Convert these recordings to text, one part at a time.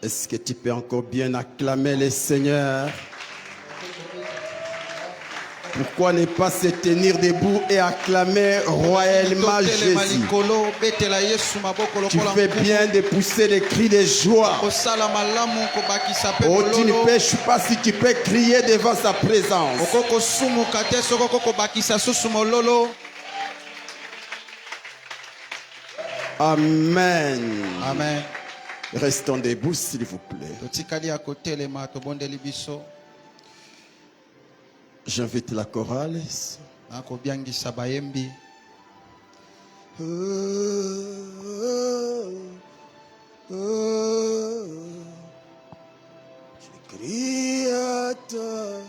Est-ce que tu peux encore bien acclamer le Seigneur? Pourquoi ne pas se tenir debout et acclamer royalement Jésus? Tu fais bien de pousser des cris de joie. Oh, tu ne pêches pas si tu peux crier devant sa présence. Amen. Amen. Restons debout, s'il vous plaît. J'invite la chorale. Je crie à toi.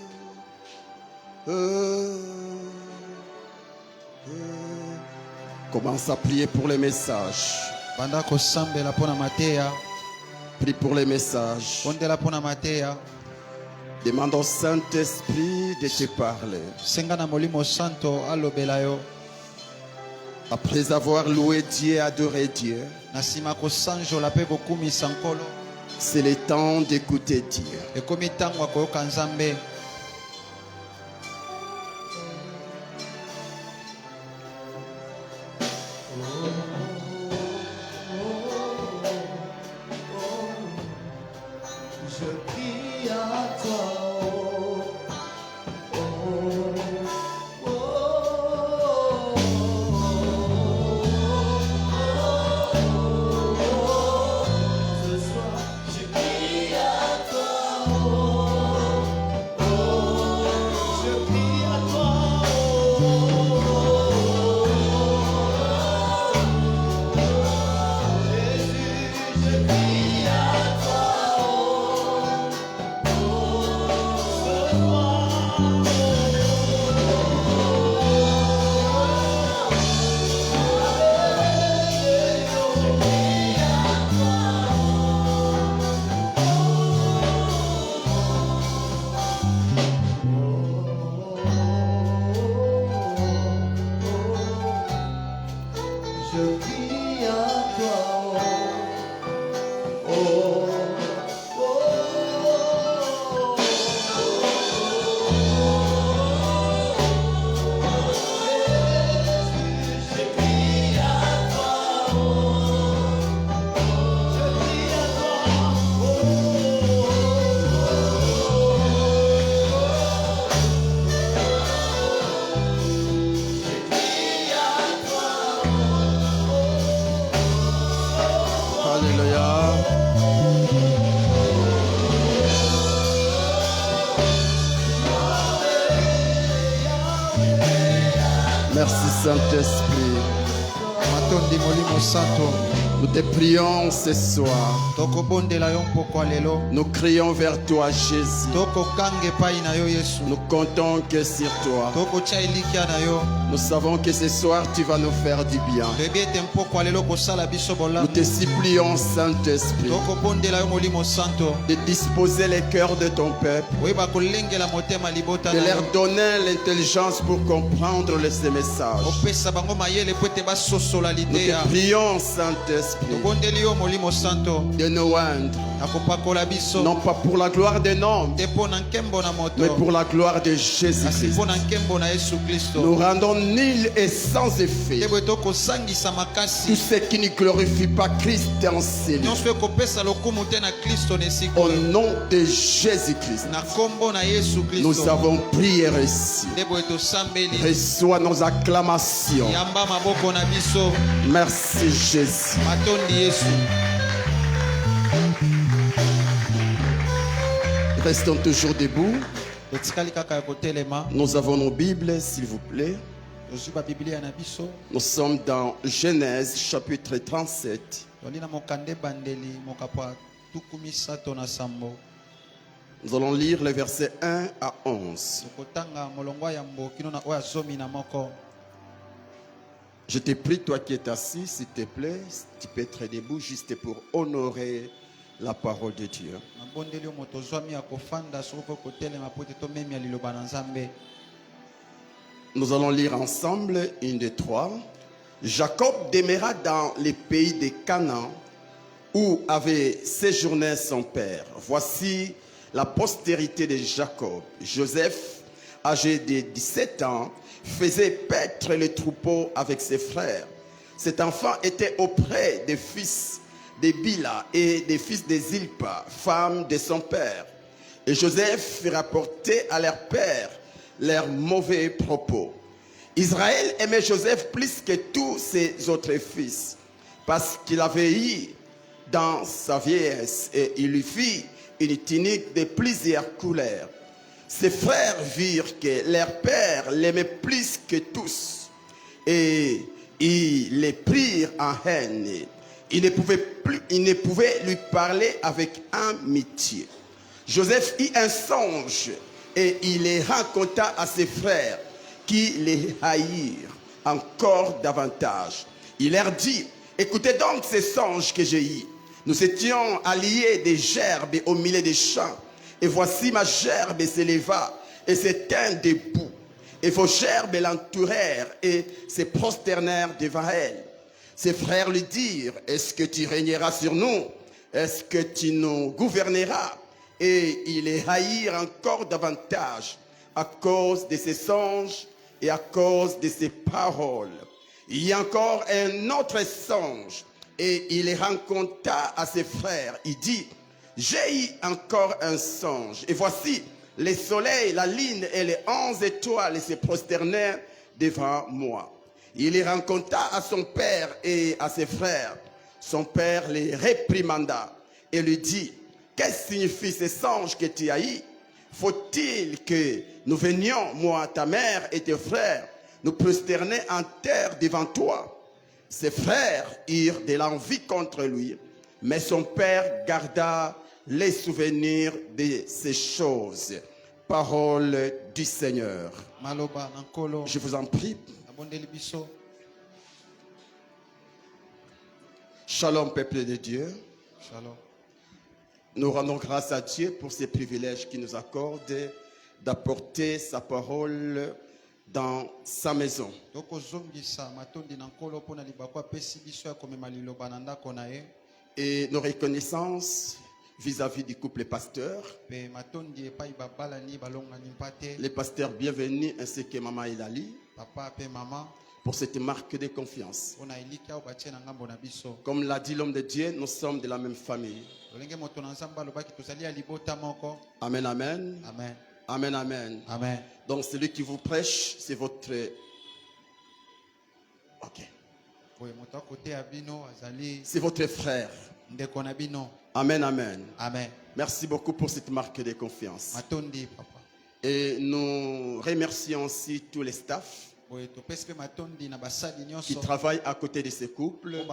Commence à prier pour les messages. Prie pour les messages. Demande au Saint-Esprit de te parler. Après avoir loué Dieu et adoré Dieu, c'est le temps d'écouter Dieu. Merci Saint-Esprit. Nous te prions ce soir. Nous crions vers toi, Jésus. Nous comptons que sur toi. Nous savons que ce soir tu vas nous faire du bien. Nous te supplions, Saint-Esprit, de disposer les cœurs de ton peuple, de leur donner l'intelligence pour comprendre ces messages. Nous te prions, Saint-Esprit, de nous oindre, non pas pour la gloire des hommes, mais pour la gloire de Jésus-Christ. Nous rendons nul et sans effet tout ce qui ne glorifie pas Christ enseigné. Au nom de Jésus-Christ, nous avons prié et reçu. Reçois nos acclamations. Merci Jésus. Restons toujours debout. Nous avons nos Bibles, s'il vous plaît. Nous sommes dans Genèse chapitre 37. Nous allons lire les versets 1 à 11. Je te prie, toi qui es assis, s'il te plaît, si tu peux être debout juste pour honorer la parole de Dieu. Nous allons lire ensemble, 1, 2, 3. Jacob demeura dans les pays de Canaan où avait séjourné son père. Voici la postérité de Jacob. Joseph, âgé de 17 ans, faisait paître les troupeaux avec ses frères. Cet enfant était auprès des fils de Bila et des fils de Zilpa, femme de son père. Et Joseph fit rapporter à leur père leurs mauvais propos. Israël aimait Joseph plus que tous ses autres fils, parce qu'il avait eu dans sa vieillesse, et il lui fit une tunique de plusieurs couleurs. Ses frères virent que leur père l'aimait plus que tous, et ils les prirent en haine. Ils ne pouvaient lui parler avec amitié. Joseph eut un songe et il les raconta à ses frères qui les haïrent encore davantage. Il leur dit: écoutez donc ces songes que j'ai eus. Nous étions alliés des gerbes au milieu des champs. Et voici ma gerbe s'éleva et se tint debout. Et vos gerbes l'entourèrent et se prosternèrent devant elle. Ses frères lui dirent: est-ce que tu régneras sur nous? Est-ce que tu nous gouverneras? Et ils les haïrent encore davantage à cause de ses songes et à cause de ses paroles. Il y a encore un autre songe et il les raconta à ses frères. Il dit: j'ai eu encore un songe et voici le soleil, la lune et les 11 étoiles se prosternèrent devant moi. Il les raconta à son père et à ses frères. Son père les réprimanda et lui dit: qu'est-ce que signifie ce songe que tu as eu? Faut-il que nous venions, moi, ta mère et tes frères, nous prosterner en terre devant toi? Ses frères eurent de l'envie contre lui, mais son père garda les souvenirs de ces choses. Parole du Seigneur. Je vous en prie. Shalom, peuple de Dieu. Shalom. Nous rendons grâce à Dieu pour ces privilèges qu'il nous accorde d'apporter sa parole dans sa maison. Et nos reconnaissances vis-à-vis du couple pasteur, les pasteurs bienvenus ainsi que Maman Elali, pour cette marque de confiance. Comme l'a dit l'homme de Dieu, nous sommes de la même famille. Amen, amen. Amen. Amen, amen. Amen. Donc celui qui vous prêche, c'est votre... Ok. C'est votre frère. Amen, amen. Amen. Merci beaucoup pour cette marque de confiance. Et nous remercions aussi tous les staffs qui travaillent à côté de ces couples.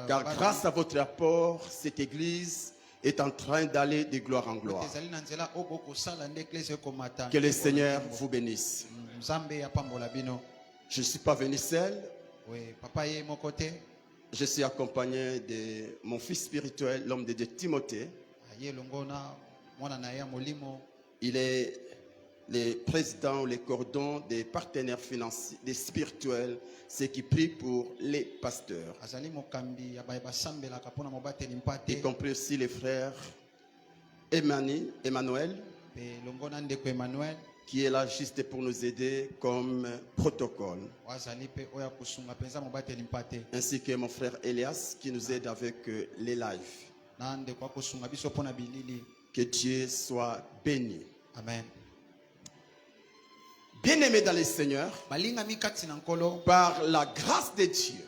Car grâce à votre apport, cette église est en train d'aller de gloire en gloire. Que le Seigneur vous bénisse. Je ne suis pas venu seul. Je suis accompagné de mon fils spirituel, l'homme de Dieu Timothée. Il est le président, le cordon des partenaires financiers, des spirituels, ceux qui prient pour les pasteurs. Y compris aussi les frères Emmanuel, qui est là juste pour nous aider comme protocole. Ainsi que mon frère Elias qui nous aide avec les lives. Que Dieu soit béni. Amen. Bien-aimés dans le Seigneur, par la grâce de Dieu,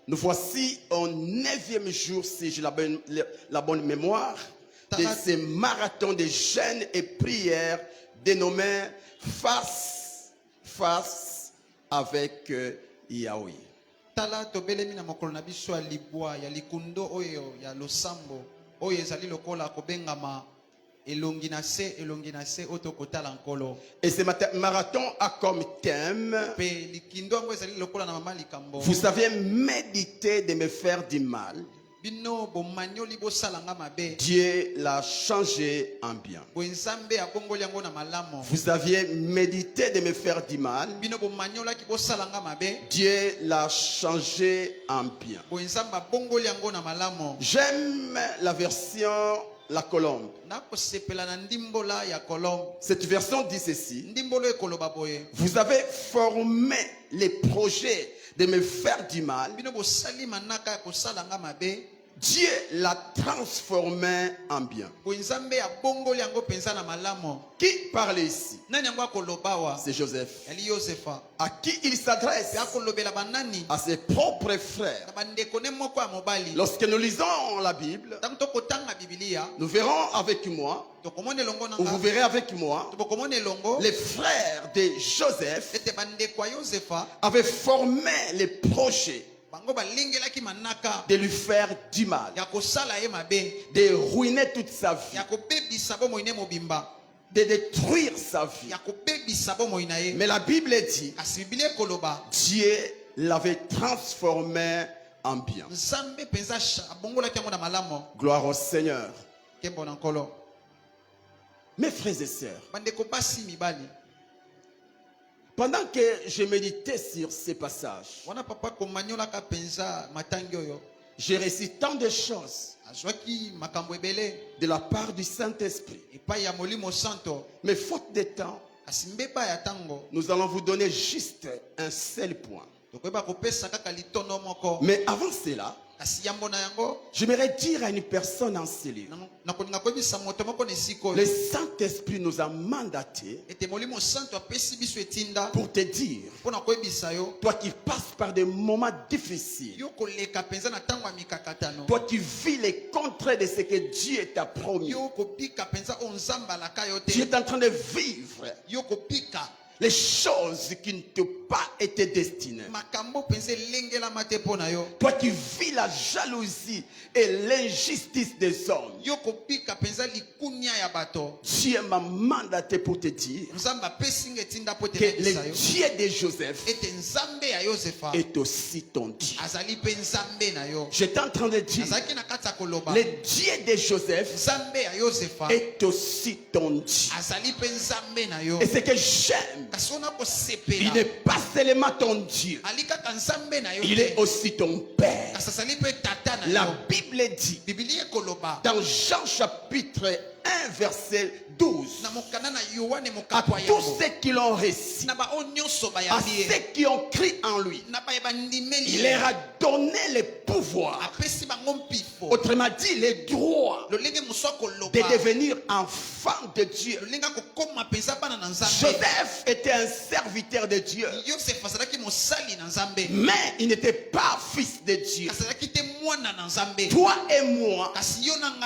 nous voici au 9e jour, si j'ai la bonne mémoire, de ce marathon de jeûne et prière dénommé Face avec Yahweh. Et ce marathon a comme thème: vous avez médité de me faire du mal, Dieu l'a changé en bien. Vous aviez médité de me faire du mal. Dieu l'a changé en bien. J'aime la version La Colombe. Cette version dit ceci: vous avez formé les projets de me faire du mal. Dieu l'a transformé en bien. Qui parle ici? C'est Joseph. À qui il s'adresse? À ses propres frères. Lorsque nous lisons la Bible, nous verrons avec moi, ou vous verrez avec moi, les frères de Joseph avaient formé les projets de lui faire du mal, de ruiner toute sa vie, de détruire sa vie. Mais la Bible dit, Dieu l'avait transformé en bien. Gloire au Seigneur. Mes frères et sœurs, pendant que je méditais sur ces passages, j'ai reçu tant de choses de la part du Saint-Esprit. Mais faute de temps, nous allons vous donner juste un seul point. Mais avant cela, j'aimerais dire à une personne en ce lieu, le Saint-Esprit nous a mandaté pour te dire, toi qui passes par des moments difficiles, toi qui vis les contraires de ce que Dieu t'a promis, tu es en train de vivre les choses qui ne t'ont pas été destinées. Toi qui vis la jalousie et l'injustice des hommes, Dieu m'a mandaté pour te dire que le Dieu de Joseph est aussi ton Dieu. J'étais en train de dire, le Dieu de Joseph est aussi ton Dieu. Et ce que j'aime, il n'est pas seulement ton Dieu, il est aussi ton Père. La Bible dit dans Jean chapitre 1 verset 12, à tous ceux qui l'ont reçu, à ceux qui ont cru en lui, il leur a donné le pouvoir, autrement dit le droit de devenir enfant de Dieu. Joseph était un serviteur de Dieu, mais il n'était pas fils de Dieu. Toi et moi,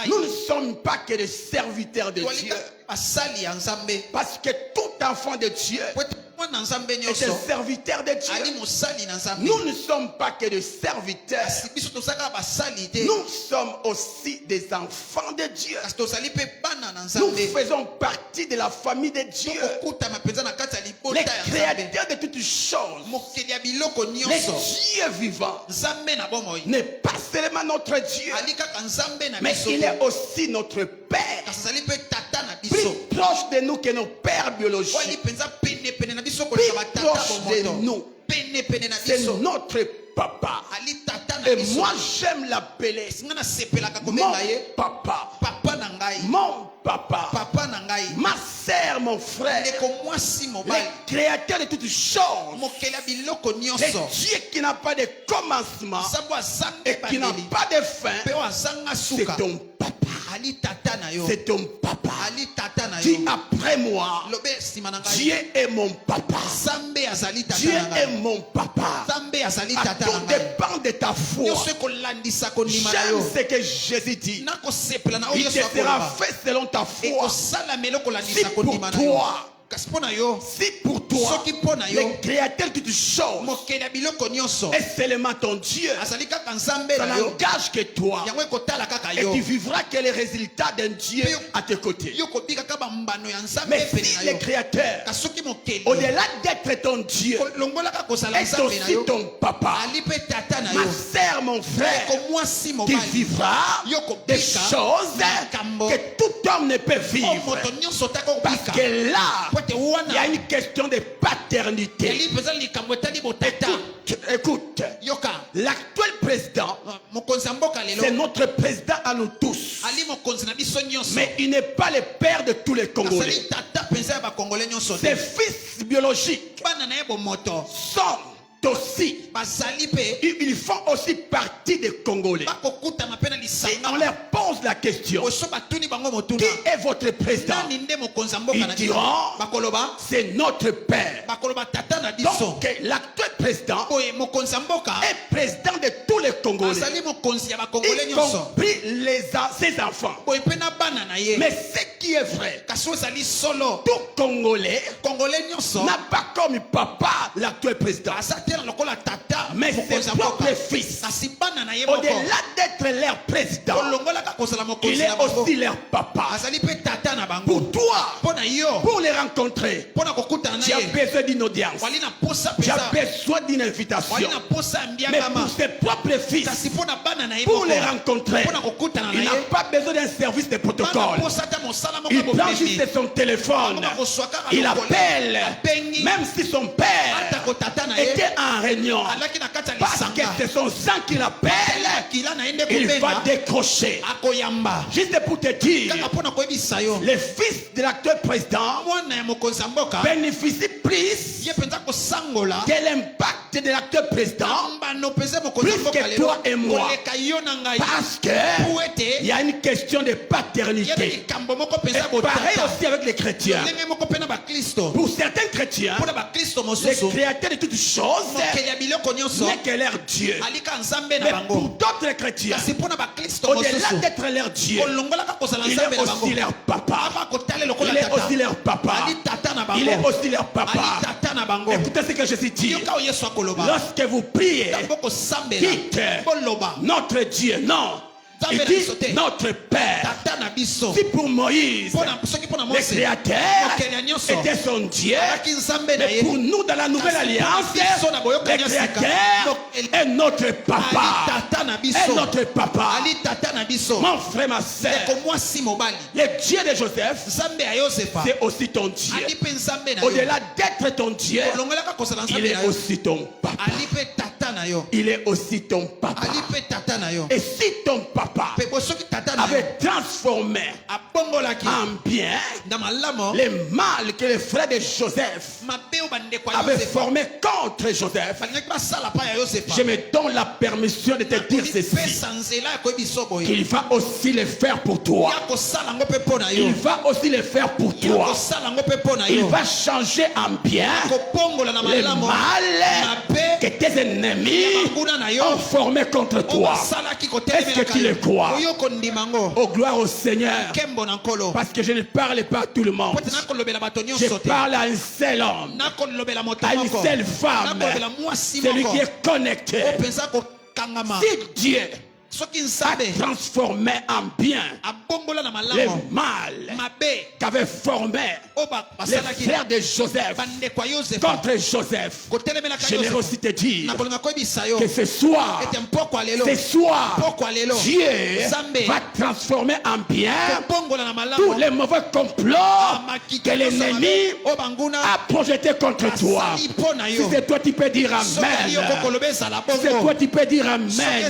nous ne sommes pas que des serviteurs de Dieu, parce que tout enfant de Dieu est un serviteur de Dieu. Nous ne sommes pas que des serviteurs, nous sommes aussi des enfants de Dieu. Nous faisons partie de la famille de Dieu, les créateurs de toutes choses. Le Dieu vivant n'est pas seulement notre Dieu, mais il est aussi notre Père, plus proche de nous que nos pères biologiques, plus proche de nous. C'est notre papa. Et moi j'aime l'appeler mon papa, mon papa, ma sœur, mon frère, le créateur de toutes choses, le Dieu qui n'a pas de commencement et qui n'a pas de fin. C'est ton papa. C'est ton papa. Dis après moi, Dieu est mon papa. Dieu est mon papa. À tout dépend de ta foi. J'aime ce que Jésus dit. Il te sera fait selon ta foi. Si pour toi, toi, le créateur de toutes choses, est seulement ton Dieu. Ça n'engage que toi. Et tu vivras que les résultats d'un Dieu à tes côtés. Mais si le créateur, au-delà d'être ton Dieu, est aussi ton papa, ma sœur, mon frère, tu vivras des choses que tout homme ne peut vivre. Parce que là, il y a une question de paternité. Écoute, l'actuel président, c'est notre président à nous tous. Mais il n'est pas le père de tous les Congolais. Ses fils biologiques sont aussi, ils font aussi partie des Congolais. Et on leur pose la question, qui est votre président? Ils diront, c'est notre père. Donc l'actuel président est président de tous les Congolais, y compris ses enfants. Mais ce qui est vrai, tout Congolais n'a pas comme papa l'actuel président, mais ses propres fils. Au-delà d'être leur président, il est aussi leur papa. Pour toi, pour les rencontrer, tu as besoin d'une audience, tu as besoin d'une invitation. Mais pour ses propres fils, pour les rencontrer, il n'a pas besoin d'un service de protocole. Il prend juste son téléphone, il appelle, même si son père était en réunion, parce que c'est son sang qu'il appelle, il va décrocher. Juste pour te dire, les fils de l'actuel président bénéficient plus de l'impact de l'actuel président, plus que toi et moi, parce qu'il y a une question de paternité. Et pareil aussi avec les chrétiens. Pour certains chrétiens, le créateur de toutes choses n'est que leur Dieu. Mais pour d'autres chrétiens, au-delà d'être leur Dieu, il est aussi leur papa. Il est aussi leur papa. Il est aussi leur papa. Écoutez ce que je suis dit. Lorsque vous priez, dites notre Dieu. Non. Il dit notre Père. Si pour Moïse, le Créateur était son Dieu, mais pour nous dans la nouvelle alliance, le Créateur est notre papa. Est notre papa. Mon frère, ma soeur, le Dieu de Joseph, c'est aussi ton Dieu. Au-delà d'être ton Dieu, il est aussi ton papa. Il est aussi ton papa. Et si ton papa avait transformé en bien les mal que les frères de Joseph avaient formé contre Joseph, je me donne la permission de te dire ceci, qu'il va aussi le faire pour toi. Il va aussi le faire pour toi. Il va changer en bien les mal que tes ennemis ont formé contre toi. Est-ce que tu le crois? Oh, gloire au Seigneur. Parce que je ne parle pas à tout le monde. Je parle à un seul homme, à une seule femme, celui qui est connecté. Si Dieu a transformé en bien le mal qu'avait formé les frères de Joseph contre Joseph. J'aimerais aussi te dire que ce soir, Dieu va transformer en bien tous les mauvais complots que l'ennemi a projetés contre toi. Si c'est toi, tu peux dire Amen. Si c'est toi, tu peux dire Amen.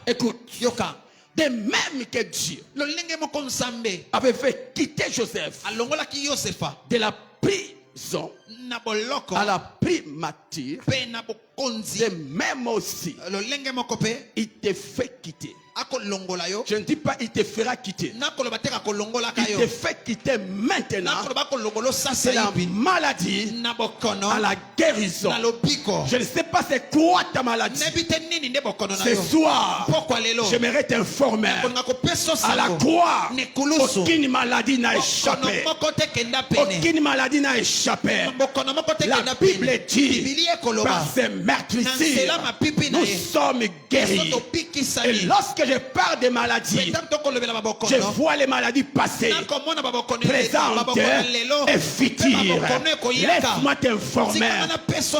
Écoute, de même que Dieu avait fait quitter Joseph de la prison à la primature, de même aussi il te fait quitter Je ne dis pas il te fera quitter. Il te fait quitter maintenant. C'est la maladie à la guérison. Je ne sais pas c'est quoi ta maladie. Ce soir, j'aimerais t'informer. À la croix, aucune maladie n'a échappé. Aucune maladie n'a échappé. La Bible dit, par ses meurtrissures, nous sommes guéris. Et lorsque je parle des maladies, je vois les maladies passer, présentes et futures. Laisse-moi t'informer.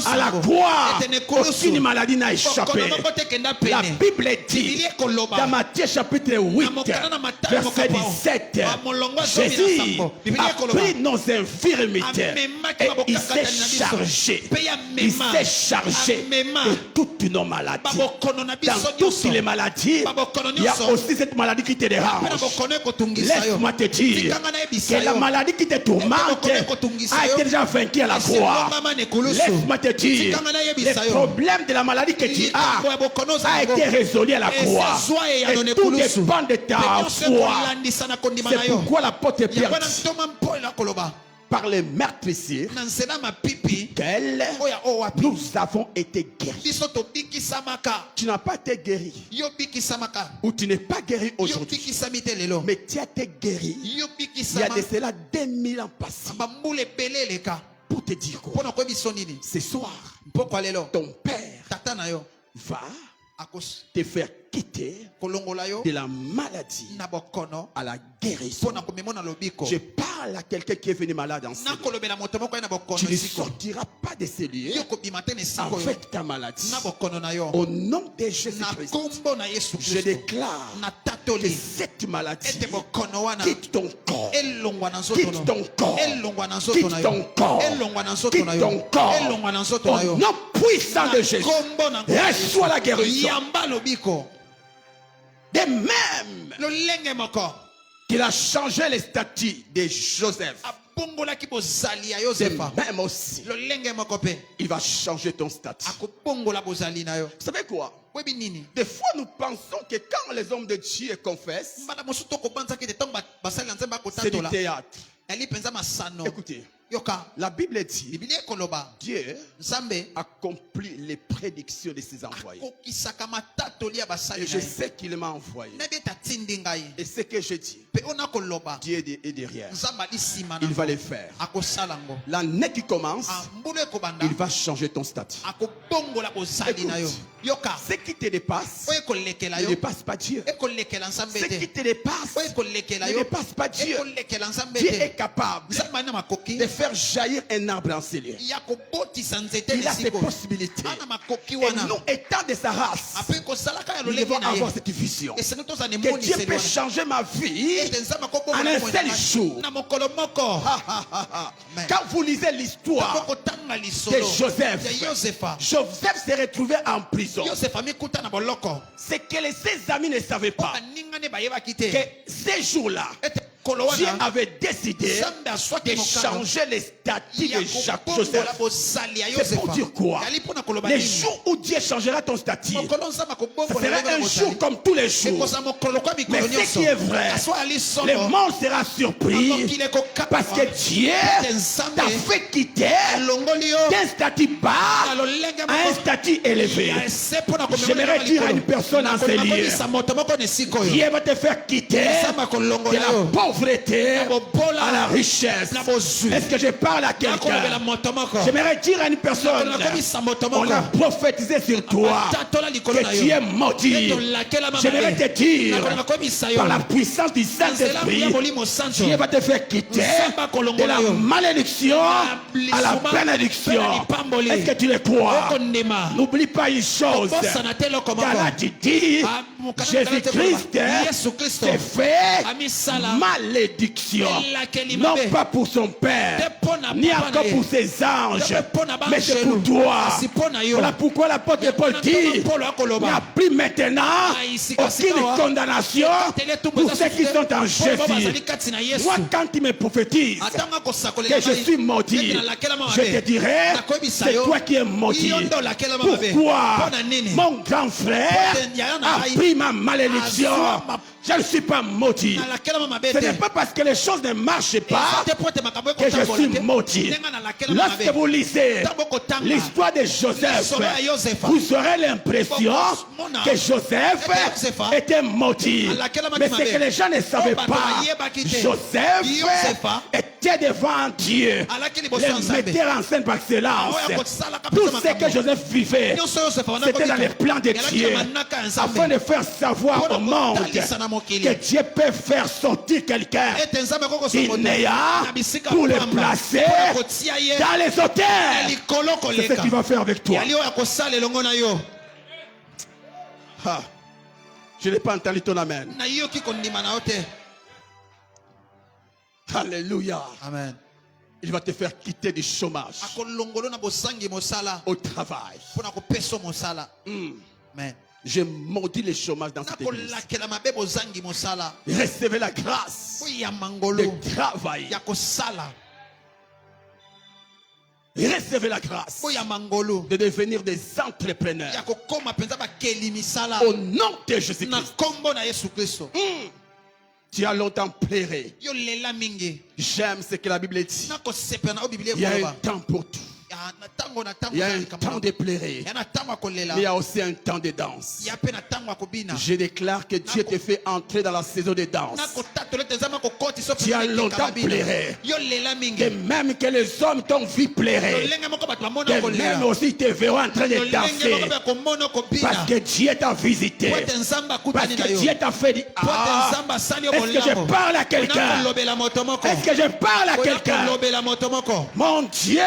À la croix, aucune maladie n'a échappé. La Bible dit, dans Matthieu chapitre 8, verset 17, Jésus a pris nos infirmités et il s'est chargé. Il s'est chargé de toutes nos maladies. Dans toutes les maladies, il y a aussi cette maladie qui te dérange. Laisse-moi te dire que la maladie qui te tourmente a été déjà vaincue à la croix. Laisse-moi te dire, le problème de la maladie que tu as a été résolu à la croix. Et tout dépend de ta foi. C'est pourquoi l'apôtre Pierre dit, par les meurtrissures qu'elle, nous avons été guéris. Tu n'as pas été guéri, ou tu n'es pas guéri aujourd'hui, mais tu as été guéri il y a de cela 2000 ans passés. Pour te dire quoi? Ce soir, ton père va te faire quitter de la maladie à la guérison. Je parle à quelqu'un qui est venu malade en ce lieu. Tu ne sortiras pas de ce lieu avec ta maladie. Au nom de Jésus-Christ, je déclare que cette maladie quitte ton corps. Quitte ton corps. Quitte ton corps. Quitte ton corps. Au nom puissant de Jésus, reçois la guérison. De même qu'il a changé les statuts de Joseph, de même aussi il va changer ton statut. Vous savez quoi? Des fois nous pensons que quand les hommes de Dieu confessent, c'est du théâtre. Écoutez, la Bible dit, Dieu accomplit les prédictions de ses envoyés. Et je sais qu'il m'a envoyé. Et ce que je dis, Dieu est derrière. Il va le faire. L'année qui commence, il va changer ton statut. Écoute, ce qui te dépasse ne dépasse pas Dieu. Ce qui te dépasse ne dépasse pas Dieu. Dieu est capable de faire jaillir un arbre en ce lieu. Il a ces possibilités. Et nous, étant de sa race, nous devons avoir cette vision. Que Dieu peut changer ma vie en un seul jour. Quand vous lisez l'histoire de Joseph, Joseph s'est retrouvé en prison. C'est que ses amis ne savaient pas que ces jours-là, Dieu avait décidé de changer les statuts de Joseph. C'est pour dire quoi? Les jours où Dieu changera ton statut, ce sera un jour comme tous les jours. Mais ce qui est vrai, le monde sera surpris parce que Dieu t'a fait quitter d'un statut bas à un statut élevé. J'aimerais dire à une personne en ce lieu, Dieu va te faire quitter de la pauvreté à la richesse. Est-ce que je parle à quelqu'un? J'aimerais dire à une personne, on a prophétisé sur toi que tu es maudit. J'aimerais te dire, par la puissance du Saint-Esprit, Dieu va te faire quitter de la malédiction à la bénédiction. Est-ce que tu le crois? N'oublie pas une chose, car là tu dis, Jésus-Christ s'est fait malédiction, non pas pour son Père, ni encore pour ses anges, mais c'est pour toi. Voilà pourquoi l'apôtre Paul dit, il n'y a plus maintenant aucune condamnation pour ceux qui sont en Jésus. Moi, quand il me prophétise que je suis maudit, je te dirai, c'est toi qui es maudit. Pourquoi? Mon grand frère a pris pris ma malédiction. Je ne suis pas maudit. Ce n'est pas parce que les choses ne marchent pas que je suis maudit. Lorsque vous lisez l'histoire de Joseph, vous aurez l'impression que Joseph était maudit. Mais ce que les gens ne savaient pas, Joseph était devant Dieu, le metteur en scène par excellence. Tout ce que Joseph vivait, c'était dans les plans de Dieu, afin de faire savoir au monde que Dieu peut faire sortir quelqu'un d'Inéa pour le placer dans les hôtels. C'est ce qu'il va faire avec toi. Je n'ai pas entendu ton amen. Alléluia. Amen. Il va te faire quitter du chômage au travail. Amen. Je maudis le chômage dans cette église. Recevez la grâce de travailler. Recevez la grâce de devenir des entrepreneurs. Au nom de Jésus-Christ. Tu as longtemps pleuré. J'aime ce que la Bible dit. Il y a un temps pour tout. Il y a un temps de pleurer, mais il y a aussi un temps de danse. Je déclare que Dieu te fait entrer dans la saison de danse. Tu as longtemps pleuré, et même que les hommes t'ont vu pleurer, et même aussi te verront en train de danser, parce que Dieu t'a visité, parce que Dieu t'a fait dire, est-ce que je parle à quelqu'un? Est-ce que je parle à quelqu'un? Mon Dieu,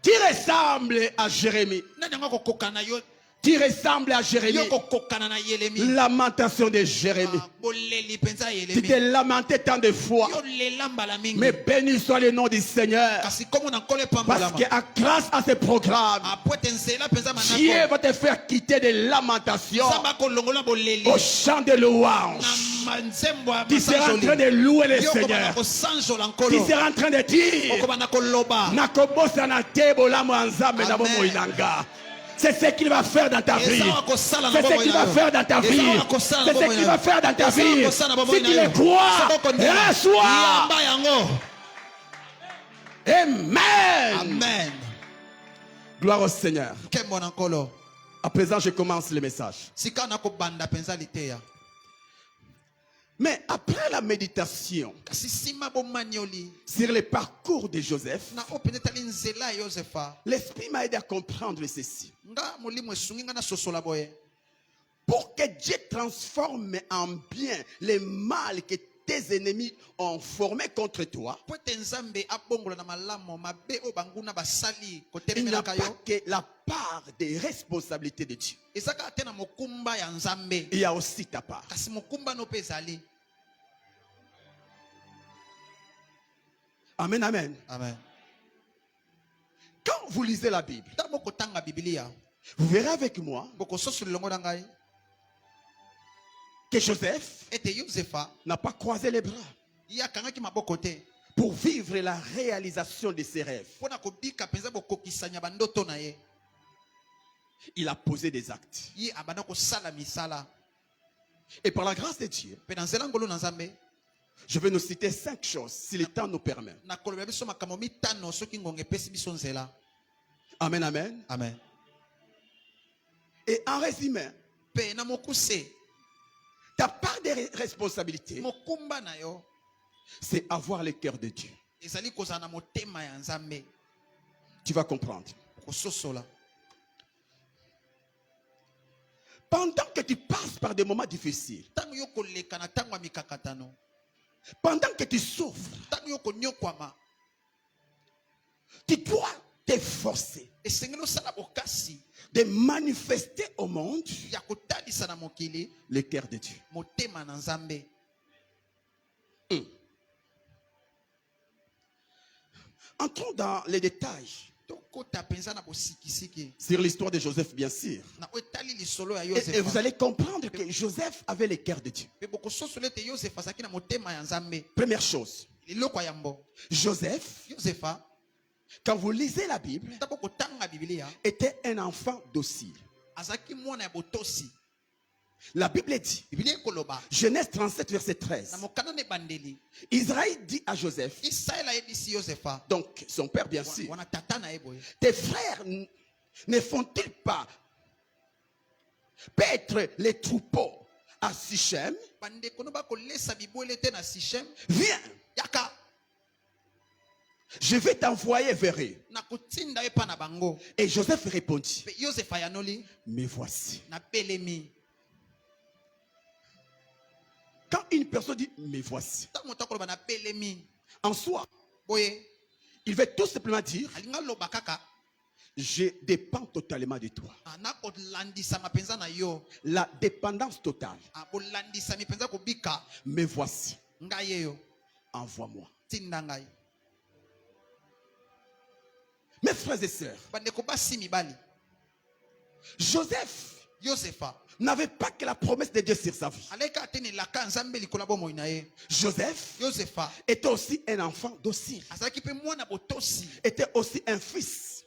tu ressembles à Jérémie. Tu ressembles à Jérémie. Lamentation de Jérémie. Tu t'es lamenté tant de fois. Mais béni soit le nom du Seigneur. Parce que grâce à ce programme, Dieu va te faire quitter des lamentations au chant de louange. Tu seras en train de louer le Seigneur. Tu seras en train de dire c'est ce qu'il va faire dans ta vie. C'est ce qu'il va faire dans ta vie. C'est ce qu'il va faire dans ta vie. Si tu le crois, reçois. Amen. Amen. Gloire au Seigneur. À présent, je commence le message. Mais après la méditation sur le parcours de Joseph, l'Esprit m'a aidé à comprendre ceci. Pour que Dieu transforme en bien le mal que tes ennemis ont formé contre toi, il n'y a pas que la part des responsabilités de Dieu. Il y a aussi ta part. Amen, amen. Amen. Quand vous lisez la Bible, vous verrez avec moi que Joseph n'a pas croisé les bras pour vivre la réalisation de ses rêves. Il a posé des actes. Et par la grâce de Dieu, je vais nous citer 5 choses, si le temps nous permet. Amen, amen. Amen. Et en résumé, ta part de responsabilité, c'est avoir le cœur de Dieu. Tu vas comprendre. Pendant que tu passes par des moments difficiles, pendant que tu souffres, tu dois t'efforcer de manifester au monde le cœur de Dieu. Entrons dans les détails sur l'histoire de Joseph, bien sûr. Et vous allez comprendre que Joseph avait le cœur de Dieu. Première chose, Joseph, quand vous lisez la Bible, était un enfant docile. La Bible dit, Genèse 37, verset 13. Israël dit à Joseph, donc son père bien sûr, tes frères ne font-ils pas paître les troupeaux à Sichem? Viens, je vais t'envoyer vers eux. Et Joseph répondit, me voici. Quand une personne dit me voici, en soi, il veut tout simplement dire, je dépends totalement de toi. La dépendance totale. Me voici. Envoie-moi. Mes frères et sœurs, Joseph n'avait pas que la promesse de Dieu sur sa vie. Joseph était aussi un enfant docile, était aussi un fils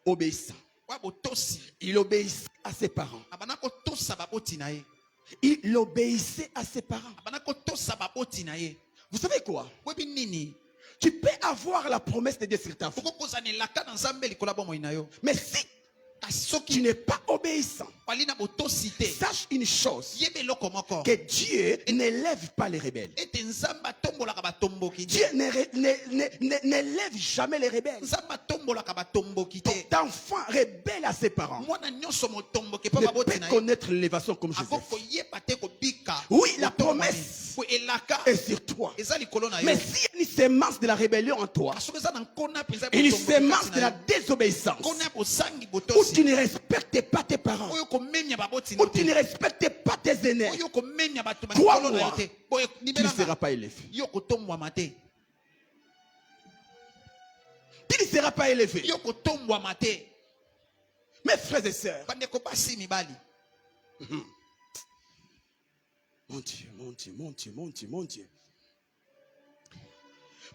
obéissant. Il obéissait à ses parents. Il obéissait à ses parents. Vous savez quoi? Tu peux avoir la promesse de Dieu sur ta vie, mais si tu n'es pas obéissant, sache une chose, que Dieu n'élève pas les rebelles. Dieu n'élève jamais les rebelles. Tout enfant rebelle à ses parents ne peut connaître l'élévation comme Joseph. Oui, la promesse est sur toi, mais s'il y a une sémence de la rébellion en toi, une sémence de la désobéissance, où tu ne respectes pas tes parents, où tu ne respectes pas tes aînés, crois-moi, tu ne seras pas élevé. Tu ne seras pas élevé. Mes frères et sœurs, mon Dieu, mon Dieu, mon Dieu, mon Dieu, mon Dieu.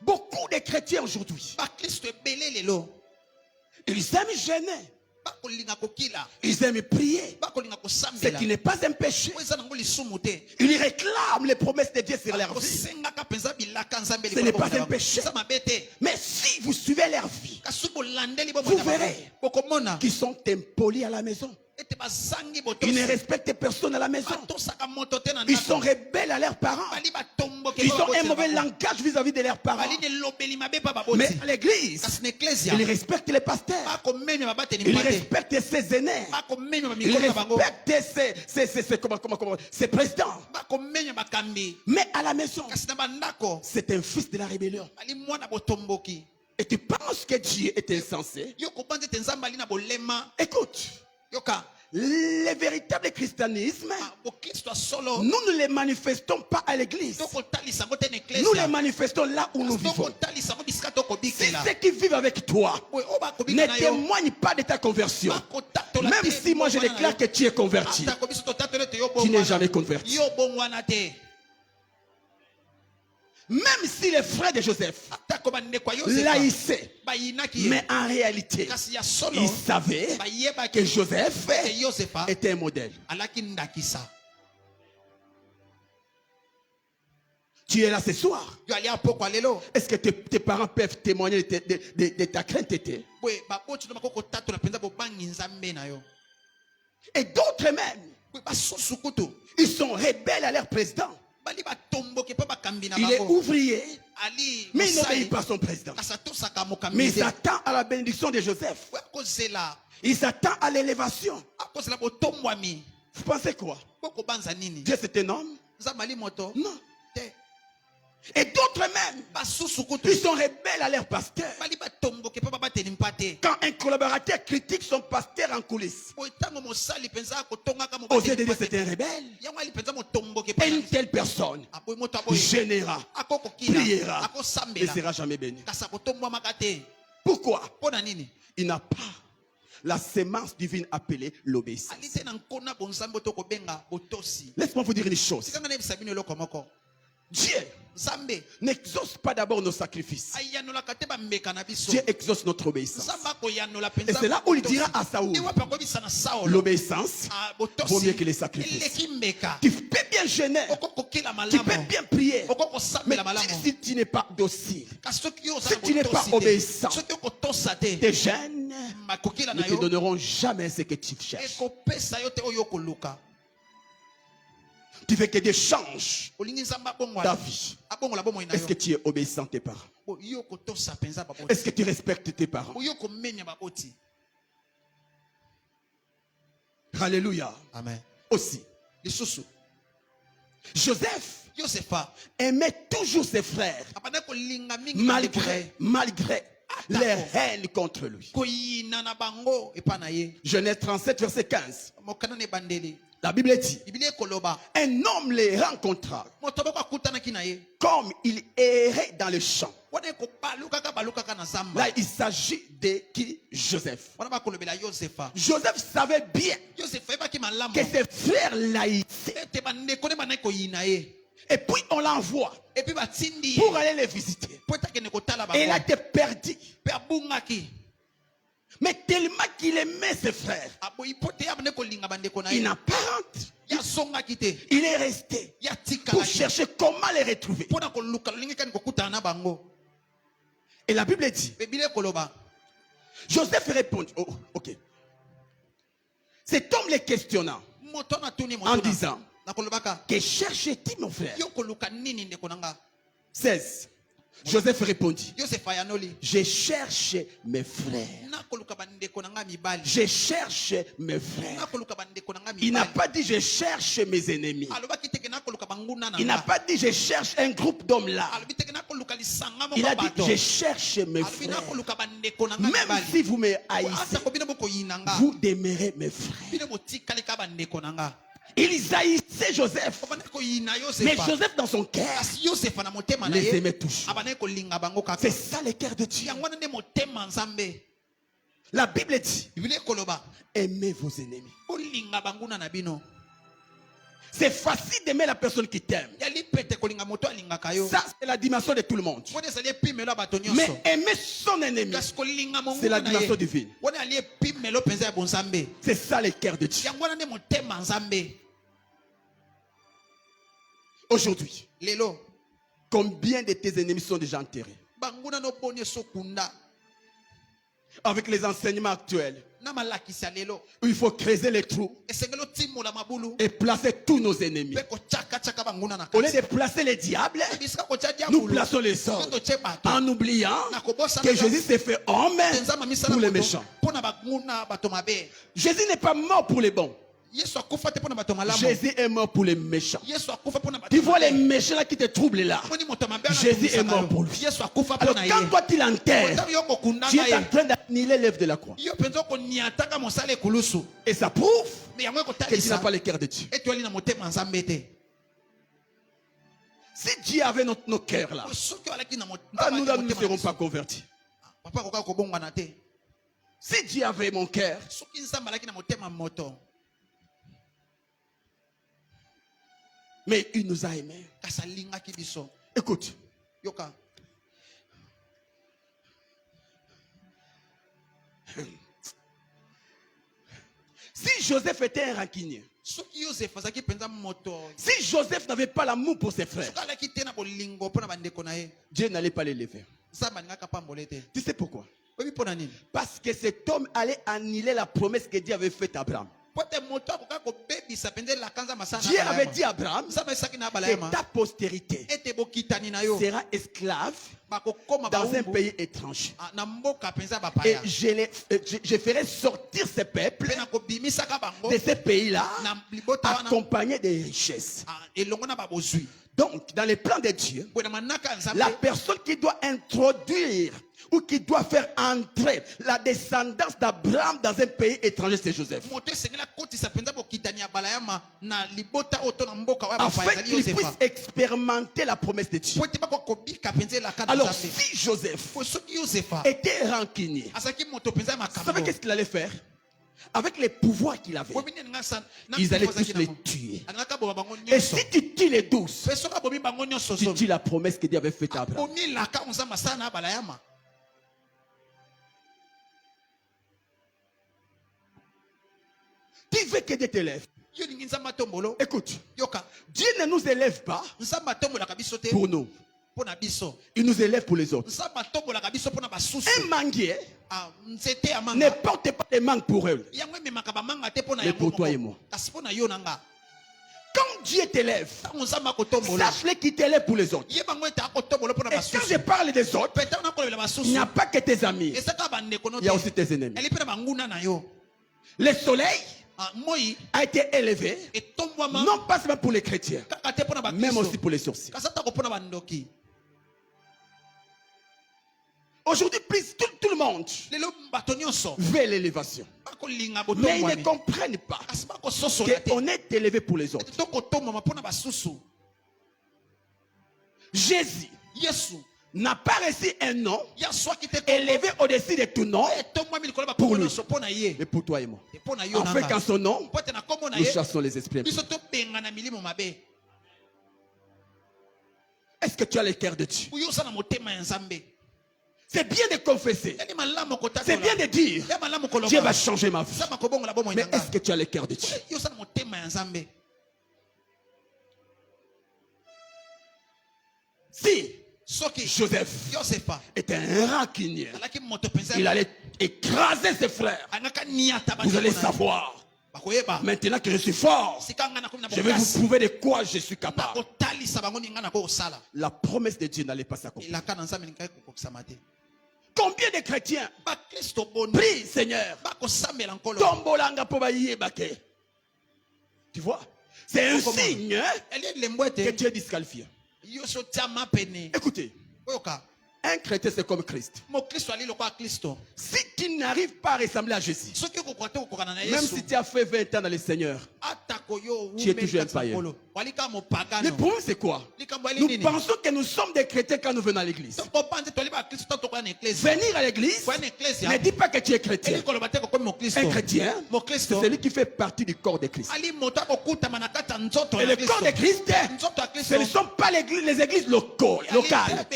Beaucoup de chrétiens aujourd'hui, ils aiment jeûner, ils aiment prier, ce qui n'est pas un péché. Ils réclament les promesses de Dieu sur leur vie. Ce n'est pas un péché. Mais si vous suivez leur vie, vous verrez qu'ils sont impolis à la maison. Ils ne respectent personne à la maison. Ils sont rebelles à leurs parents. Ils ont un mauvais langage vis-à-vis de leurs parents. Mais à l'église, ils respectent les pasteurs. Ils respectent ses aînés. Ils respectent ses présidents. Mais à la maison, c'est un fils de la rébellion. Et tu penses que Dieu est insensé? Écoute, le véritable christianisme, nous ne les manifestons pas à l'église. Nous les manifestons là où nous vivons. Si ceux qui vivent avec toi ne témoignent pas de ta conversion, même si moi je déclare que tu es converti, tu n'es jamais converti. Même si les frères de Joseph l'haïssaient, mais en réalité, ils savaient que Joseph était un modèle. Tu es là ce soir. Est-ce que tes parents peuvent témoigner de ta crainteté? Et d'autres même, ils sont rebelles à leur président. Il est ouvrier, mais il n'obéit pas à son président. Mais il s'attend à la bénédiction de Joseph. Il s'attend à l'élévation. Vous pensez quoi? Dieu c'est un homme? Non. Et d'autres même, ils sont rebelles à leur pasteur. Quand un collaborateur critique son pasteur en coulisses, osez de dire c'est un rebelle. Et une telle personne gênera, priera, ne sera jamais béni. Pourquoi? Il n'a pas la sémence divine appelée l'obéissance. Laisse-moi vous dire une chose. Dieu n'exauce pas d'abord nos sacrifices. Dieu exauce notre obéissance. Et c'est là où il dira à Saoul, l'obéissance vaut mieux que les sacrifices. Tu peux bien gêner, tu peux bien prier, mais si tu n'es pas docile, si tu n'es pas obéissant, tes gènes ne te donneront jamais ce que tu cherches. Tu veux que Dieu change ta vie. Est-ce que tu es obéissant à tes parents? Est-ce que tu respectes tes parents? Alléluia. Amen. Aussi, Joseph aimait toujours ses frères malgré leur haine contre lui. Genèse 37, verset 15. La Bible dit, un homme les rencontra comme il errait dans le champ. Là, il s'agit de qui? Joseph. Joseph savait bien que ses frères l'haïssaient. Et puis on l'envoie pour aller les visiter. Et il a été perdu. Mais tellement qu'il aimait ses frères, il n'a pas rentré. Il est resté pour chercher comment les retrouver. Et la Bible dit, Joseph répond, oh, ok. Cet homme les questionna en disant, que cherche-t-il mon frère? 16. Joseph répondit, je cherche mes frères. Je cherche mes frères. Il n'a pas dit je cherche mes ennemis. Il n'a pas dit je cherche un groupe d'hommes là. Il a dit je cherche mes frères. Même si vous me haïssez, vous demeurez mes frères. Ils haïssaient Joseph. Mais Joseph dans son cœur les aimait toujours. C'est ça le cœur de Dieu. La Bible dit, aimez vos ennemis. C'est facile d'aimer la personne qui t'aime. Ça, c'est la dimension de tout le monde. Mais aimer son ennemi, c'est la dimension divine. C'est ça le cœur de Dieu. Aujourd'hui, combien de tes ennemis sont déjà enterrés? Avec les enseignements actuels, où il faut creuser les trous et placer tous nos ennemis. Au lieu de placer les diables, nous plaçons les hommes en oubliant que Jésus s'est fait homme pour les méchants. Jésus n'est pas mort pour les bons. Jésus est mort pour les méchants. Tu vois les méchants là qui te troublent là. Jésus est mort pour lui. Alors quand toi tu l'enterres, tu es en train d'annihiler l'œuvre de la croix. Et ça prouve que tu n'as pas le cœur de Dieu. Si Dieu avait nos cœurs là, nous ne serons pas convertis. Si Dieu avait mon cœur, mais il nous a aimés. Écoute. Si Joseph était un rancunier, si Joseph n'avait pas l'amour pour ses frères, Dieu n'allait pas l'élever. Tu sais pourquoi? Parce que cet homme allait annuler la promesse que Dieu avait faite à Abraham. Dieu avait dit à Abraham que ta postérité sera esclave dans un pays étranger. Et je ferai sortir ces peuples de ces pays-là accompagnés des richesses. Donc, dans les plans de Dieu, la personne qui doit introduire ou qui doit faire entrer la descendance d'Abraham dans un pays étranger, c'est Joseph. Afin qu'il puisse expérimenter la promesse de Dieu. Alors, si Joseph était rancunier, vous savez qu'est-ce qu'il allait faire? avec les pouvoirs qu'il avait, ils allaient tous les tuer. Et si tu tues les 12, tu tues la promesse que Dieu avait faite à Abraham. Tu veux que Dieu t'élève. Écoute, Dieu ne nous élève pas pour nous. Il nous élève pour les autres. Un manguier ne porte pas des mangues pour eux, mais pour toi et moi. Quand Dieu t'élève, sache-le qu'il t'élève pour les autres. Et quand je parle des autres, il n'y a pas que tes amis, il y a aussi tes ennemis. Le soleil a été élevé, non pas seulement pour les chrétiens, même aussi pour les sorciers. Aujourd'hui, tout le monde veut l'élévation. Mais ils ne comprennent pas qu'on est élevé pour les autres. Jésus n'a pas reçu un nom élevé au-dessus de tout nom pour lui, mais pour toi et moi. Afin qu'en son nom, nous chassons les esprits. Est-ce que tu as le cœur de Dieu? C'est bien de confesser. C'est bien de dire Dieu va changer ma vie. Mais est-ce que tu as le cœur de Dieu? Si Joseph était un rancunier, il allait écraser ses frères. Vous allez savoir. Maintenant que je suis fort, je vais vous prouver de quoi je suis capable. La promesse de Dieu n'allait pas s'accomplir. Combien de chrétiens prient, Seigneur, tu vois, c'est un signe que tu es disqualifié. Écoutez, un chrétien c'est comme Christ. Si tu n'arrives pas à ressembler à Jésus, même si tu as fait 20 ans dans le Seigneur, tu es toujours un païen. Le problème c'est quoi? Nous pensons que nous sommes des chrétiens quand nous venons à l'église. Venir à l'église ne dit pas que tu es chrétien. Un chrétien, c'est celui qui fait partie du corps de Christ. Et le corps de Christ, ce ne sont pas les églises locales.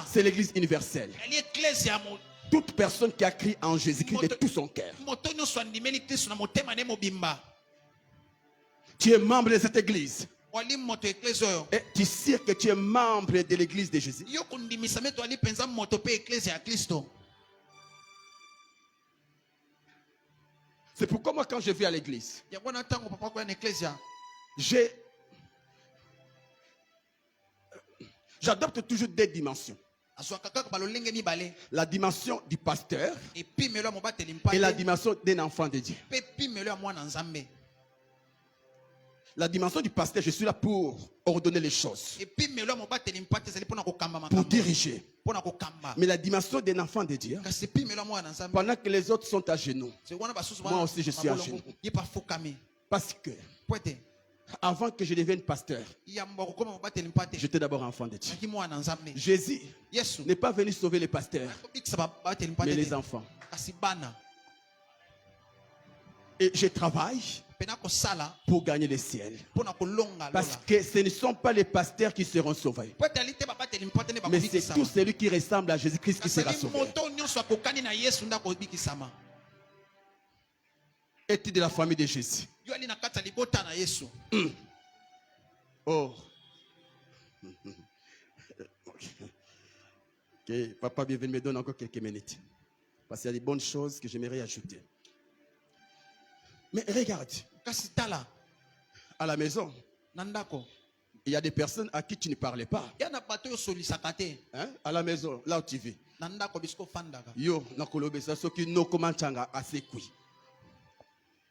C'est l'église universelle. Toute personne qui a crié en Jésus-Christ de tout son cœur. Tu es membre de cette église. Et tu sais que tu es membre de l'église de Jésus. C'est pourquoi moi quand je vais à l'église, j'adopte toujours deux dimensions. La dimension du pasteur et la dimension d'un enfant de Dieu. La dimension du pasteur, je suis là pour ordonner les choses, pour diriger. Mais la dimension d'un enfant de Dieu, pendant que les autres sont à genoux, moi aussi je suis à genoux. Parce que avant que je devienne pasteur, j'étais d'abord enfant de Dieu. Jésus n'est pas venu sauver les pasteurs, mais les enfants. Et je travaille pour gagner le ciel. Parce que ce ne sont pas les pasteurs qui seront sauvés, mais c'est tout celui qui ressemble à Jésus-Christ qui sera sauvé. Es-tu de la famille de Jésus? Oh. Okay. Papa, bienvenue, me donne encore quelques minutes. Parce qu'il y a des bonnes choses que j'aimerais ajouter. Mais regarde, à la maison, il y a des personnes à qui tu ne parlais pas. Hein? À la maison, là où tu vis. Yo,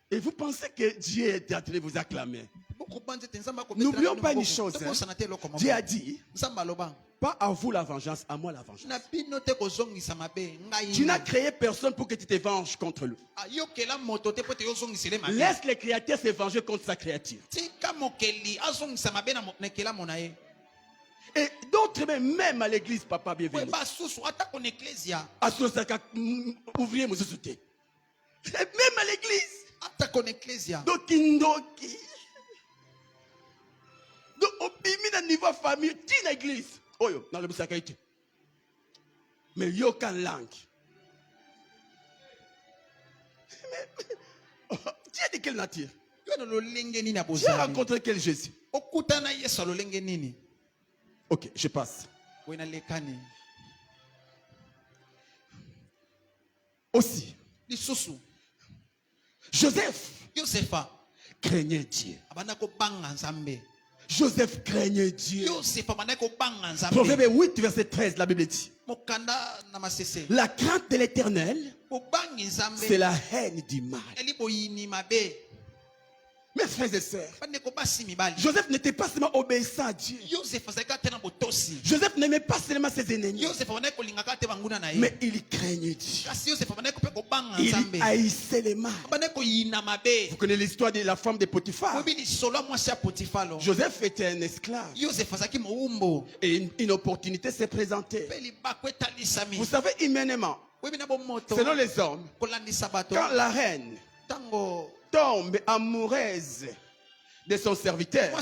et vous pensez que Dieu est en train de vous acclamer. N'oublions pas une chose. Hein? Dieu a dit, pas à vous la vengeance, à moi la vengeance. Tu n'as créé personne pour que tu te venges contre lui. Laisse le créateur se venger contre sa créature. Et d'autres même à l'église, papa, bienvenue. Même à l'église. Donc, au niveau famille, qui est l'église? Oh, dans le Bissakaïti. Mais yo kan langue. Tu es de quelle nature? Tu as rencontré quel Jésus? Ok, je passe. Aussi, Joseph craignait Dieu. Joseph craignait Dieu. Proverbe 8, verset 13, la Bible dit: la crainte de l'Éternel, c'est la haine du mal. Mes frères et sœurs, Joseph n'était pas seulement obéissant à Dieu. Joseph n'aimait pas seulement ses ennemis, mais il craignait Dieu. Il haïssait les mal. Vous connaissez l'histoire de la femme de Potiphar. Joseph était un esclave. Et une opportunité s'est présentée. Vous savez, humainement, selon les hommes, quand la reine tombe amoureuse de son serviteur,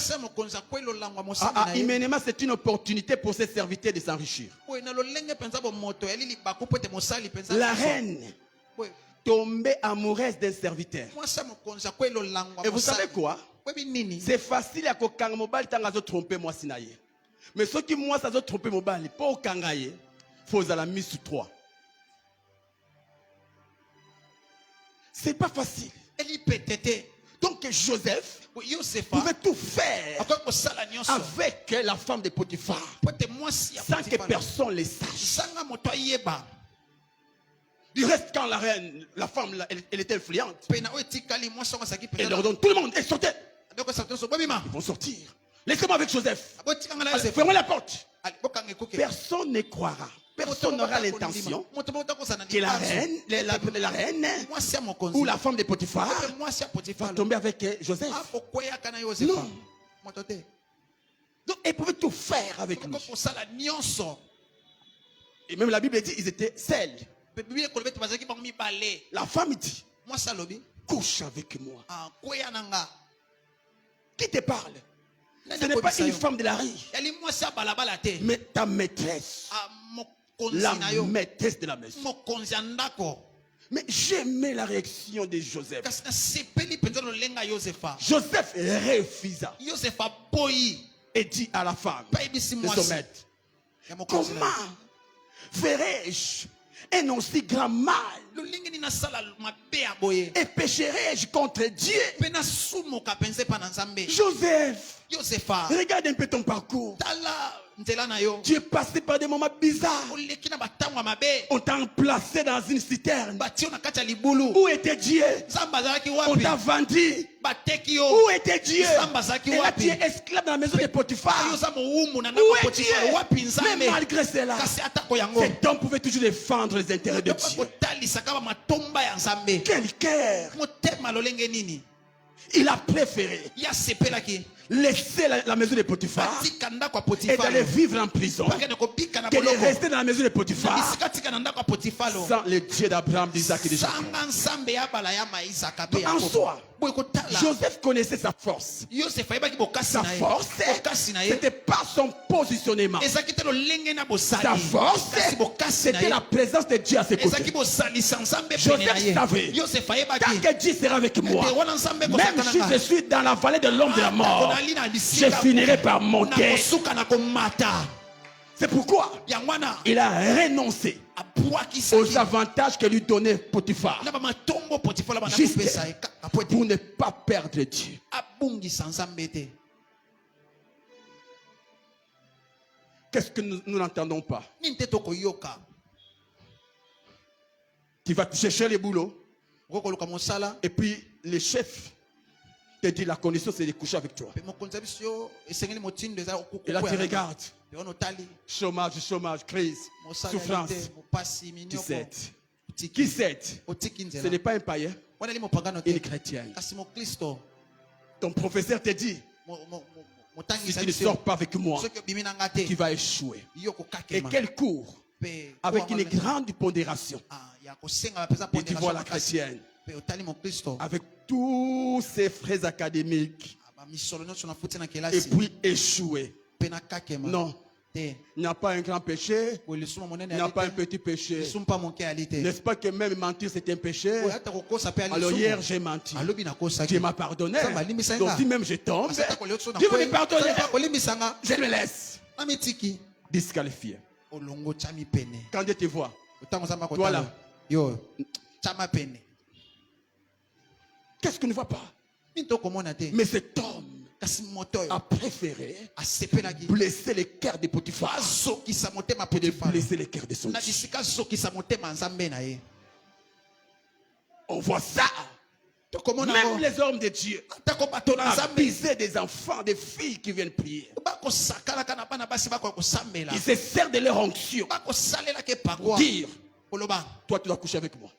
humainement, c'est une opportunité pour ses serviteurs de s'enrichir. La reine tombée amoureuse d'un serviteur. Et vous savez quoi? C'est facile à kokanga mobile tant à tromper moi sinaye. Mais ceux qui moi ça tromper mobile, pas au kangaye, faut à la mise sous 3. C'est pas facile. Donc Joseph pouvait tout faire avec la femme de Potiphar sans que personne ne le sache. Du reste, quand la femme, elle était influente, elle leur donne tout le monde, et sortez. Ils vont sortir. Laissez-moi avec Joseph. Fermez la porte. Personne ne croira. Personne n'aura l'intention que la reine ou la femme de Potiphar va tomber avec Joseph. Non. Donc, elle pouvait tout faire avec lui. Et même la Bible dit qu'ils étaient seuls. La femme dit: couche avec moi. Qui te parle? Ce n'est pas une femme de la rue, mais ta maîtresse. La maîtresse de la maison. Mais j'aimais la réaction de Joseph. Joseph refusa et dit à la femme de son maître: comment ferai-je un aussi grand mal et pécherai-je contre Dieu? Joseph, regarde un peu ton parcours. Tu es passé par des moments bizarres. On t'a placé dans une citerne. Où était Dieu? On t'a vendu. Où était Dieu? Et là tu es esclave dans la maison de Potiphar. Où est Dieu? Mais malgré cela, cet homme pouvait toujours défendre les intérêts de Dieu. Quel cœur! Il a préféré laisser la maison de Potiphar et d'aller vivre en prison que de rester dans la maison de Potiphar sans le Dieu d'Abraham, d'Isaac et de Jacob. En soi, Joseph connaissait sa force. Sa force, c'était pas son positionnement. Sa force, c'était la présence de Dieu à ses côtés. Joseph savait, tant que Dieu sera avec moi, même si je suis dans la vallée de l'ombre de la mort, je finirai par monter. C'est pourquoi il a renoncé aux avantages que lui donnait Potiphar, juste pour ne pas perdre Dieu. Qu'est-ce que nous n'entendons pas? Tu vas chercher les boulots et puis les chefs te disent la condition c'est de coucher avec toi. Et là tu regardes. Chômage, crise, souffrance. Qui cède? Ce n'est pas un païen, une chrétienne. Ton professeur te dit: si tu ne sors pas avec moi, tu vas échouer. Et quel cours? Avec une grande pondération. Il dit: voilà, chrétienne, avec tous ses frères académiques et puis échouer. Non. Il n'y a pas un grand péché, il n'y a pas un petit péché. N'est-ce pas que même mentir c'est un péché? Alors hier j'ai menti, Dieu m'a pardonné. Donc si même je tombe, Dieu va me pardonner. Je me laisse disqualifier. Quand Dieu te voit, toi là, qu'est-ce qu'on ne voit pas? Mais cet homme a préféré blesser les cœurs de Potiphar que de blesser les cœurs de son Dieu. On voit ça. Même les hommes de Dieu abusaient des enfants, des filles qui viennent prier. Ils se servent de leur onction pour dire: toi tu dois coucher avec moi.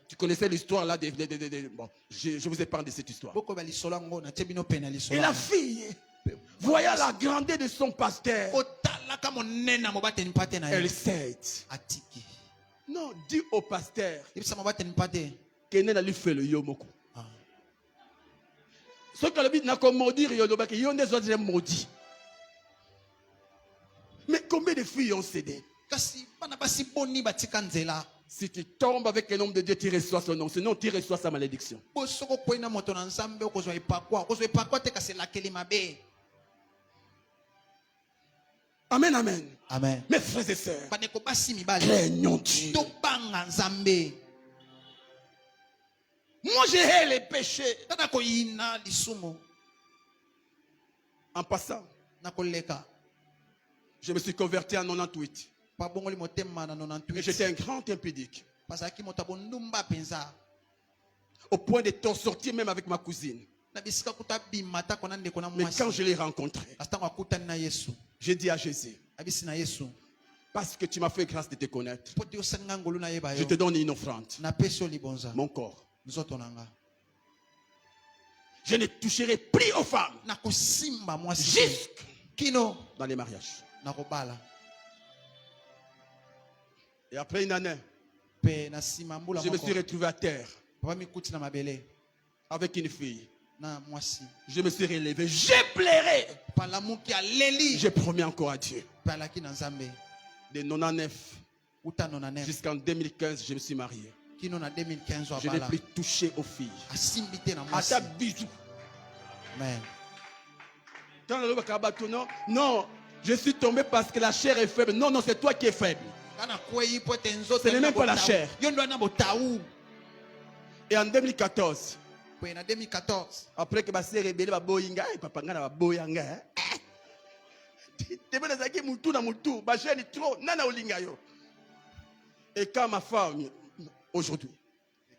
Tu connaissais l'histoire là bon, je vous ai parlé de cette histoire. Et la fille, voyant la grandeur de son pasteur, elle sait. Non, dis au pasteur qu'il n'a pas fait le yomoko. Ce que le but n'a qu'à maudire, il y a des autres maudits. Mais combien de filles ont cédé? Si tu tombes avec un homme de Dieu, tu reçois son nom. Sinon, tu reçois sa malédiction. Amen, amen. Amen. Mes frères et sœurs, craignons Dieu. Moi, j'ai hais les péchés. En passant, je me suis converti en 98. Et j'étais un grand impudique. Au point de t'en sortir même avec ma cousine. Mais quand je l'ai rencontré, j'ai dit à Jésus: parce que tu m'as fait grâce de te connaître, je te donne une offrande, mon corps. Je ne toucherai plus aux femmes jusque dans les mariages. Et après une année, je me suis retrouvé à terre avec une fille. Je me suis relevé, j'ai pleuré, j'ai promis encore à Dieu. De 99 jusqu'en 2015, je me suis marié. Je n'ai plus touché aux filles. À ta bisou. Non, je suis tombé parce que la chair est faible. Non, c'est toi qui es faible. Ce n'est même pas la chair. Et en 2014, après que ma sœur rebelle va boyinga, papa ngana va boyanga. Et quand ma femme aujourd'hui,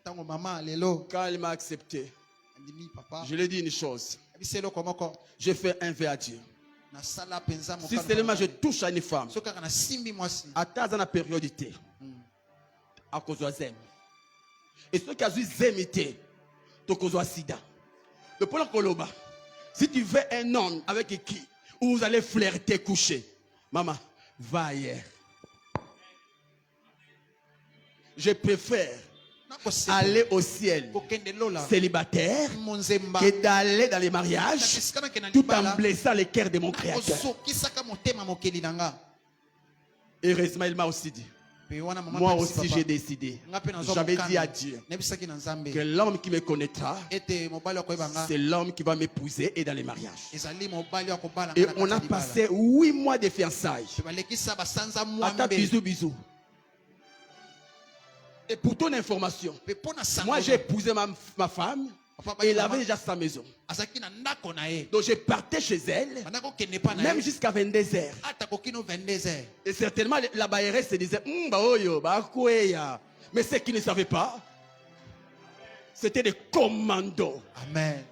quand elle m'a accepté, je lui ai dit une chose: je fais un vœu à Dieu. Si seulement je touche à une femme, à ta périodité, à cause de zème. Et ceux qui ont zémité, à cause de sida. Le point Koloba, si tu veux un homme avec qui vous allez flirter, coucher, maman, va ailleurs. Je préfère aller au ciel célibataire que d'aller dans les mariages tout en blessant les cœurs de mon créateur. Et heureusement, il m'a aussi dit: moi aussi j'ai décidé, j'avais dit à Dieu que l'homme qui me connaîtra, c'est l'homme qui va m'épouser et dans les mariages. Et on a passé 8 mois de fiançailles. Attends, bisous, bisous. Et pour ton information, moi j'ai épousé ma femme et elle avait déjà sa maison. Donc je partais chez elle, même jusqu'à 22h. Et certainement la bailleresse se disait: mais ceux qui ne savaient pas, c'était des commandos. Amen.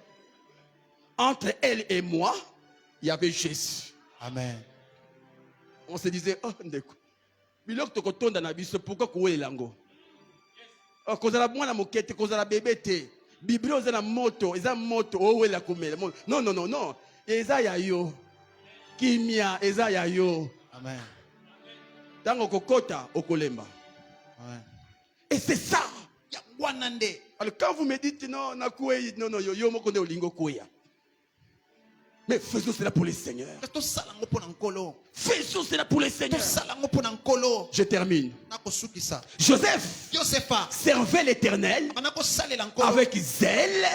Entre elle et moi, il y avait Jésus. Amen. On se disait: oh, ndeko, pourquoi koué lango? Kozala mwana mokete, kozala bébé te. Biblia eza na moto, eza moto owela komela. Non, non, non, non. Eza ya yo. Kimia eza ya yo. Amen. Tango kokota okolemba. Amen. Et c'est ça. Alors quand vous me dites non, non, yo mokone olingo koya. Mais faisons cela pour les seigneurs. Faisons cela pour les seigneurs. Je termine. Joseph servait l'Éternel avec zèle,